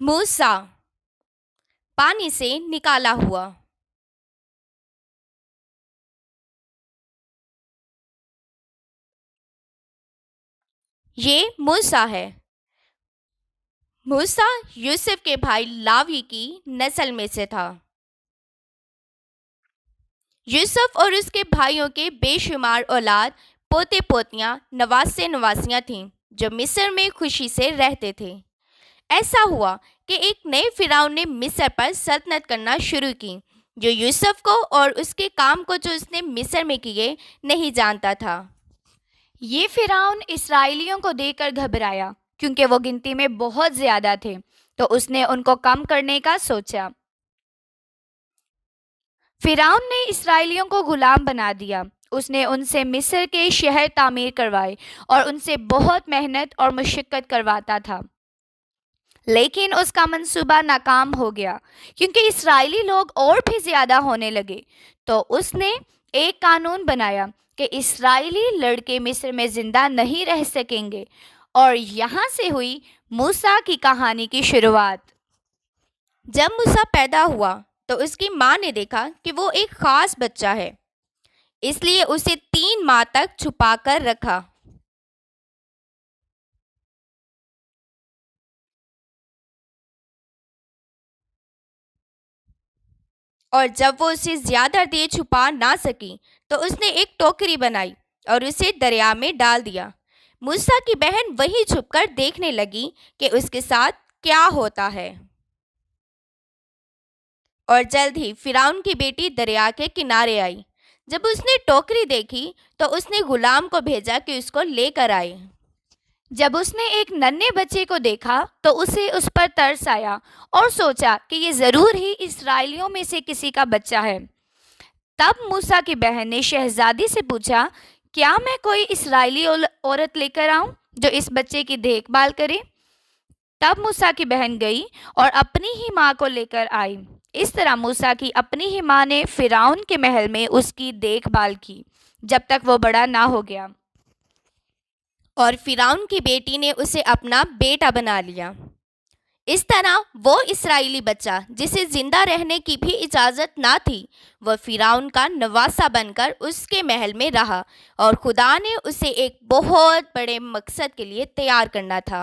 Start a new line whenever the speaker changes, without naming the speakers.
मूसा पानी से निकाला हुआ। ये मूसा है। मूसा यूसुफ के भाई लावी की नस्ल में से था। यूसुफ और उसके भाइयों के बेशुमार औलाद, पोते पोतियां, नवासे नवासियां थीं जो मिस्र में खुशी से रहते थे। ऐसा हुआ कि एक नए फिरौन ने मिस्र पर सल्तनत करना शुरू की, जो यूसुफ को और उसके काम को जो उसने मिस्र में किए नहीं जानता था।
ये फिरौन इसराइलियों को देखकर घबराया क्योंकि वो गिनती में बहुत ज्यादा थे, तो उसने उनको कम करने का सोचा। फिरौन ने इसराइलियों को गुलाम बना दिया। उसने उनसे मिस्र के शहर तामीर करवाए और उनसे बहुत मेहनत और मशक्क़त करवाता था, लेकिन उसका मंसूबा नाकाम हो गया क्योंकि इसराइली लोग और भी ज़्यादा होने लगे। तो उसने एक कानून बनाया कि इसराइली लड़के मिस्र में ज़िंदा नहीं रह सकेंगे, और यहाँ से हुई मूसा की कहानी की शुरुआत।
जब मूसा पैदा हुआ तो उसकी माँ ने देखा कि वो एक खास बच्चा है, इसलिए उसे 3 माह तक छुपा कर रखा। और जब वो उसे ज्यादा देर छुपा ना सकी तो उसने एक टोकरी बनाई और उसे दरिया में डाल दिया। मूसा की बहन वहीं छुपकर देखने लगी कि उसके साथ क्या होता है। और जल्द ही फिरौन की बेटी दरिया के किनारे आई। जब उसने टोकरी देखी तो उसने गुलाम को भेजा कि उसको लेकर आए।
जब उसने एक नन्हे बच्चे को देखा तो उसे उस पर तरस आया और सोचा कि ये ज़रूर ही इसराइलियों में से किसी का बच्चा है। तब मूसा की बहन ने शहजादी से पूछा, क्या मैं कोई इसराइली औरत लेकर आऊं जो इस बच्चे की देखभाल करे? तब मूसा की बहन गई और अपनी ही माँ को लेकर आई। इस तरह मूसा की अपनी ही माँ ने फिरौन के महल में उसकी देखभाल की जब तक वो बड़ा ना हो गया।
और फिरौन की बेटी ने उसे अपना बेटा बना लिया। इस तरह वो इस्राएली बच्चा जिसे जिंदा रहने की भी इजाज़त ना थी, वह फिरौन का नवासा बनकर उसके महल में रहा, और खुदा ने उसे एक बहुत बड़े मकसद के लिए तैयार करना था।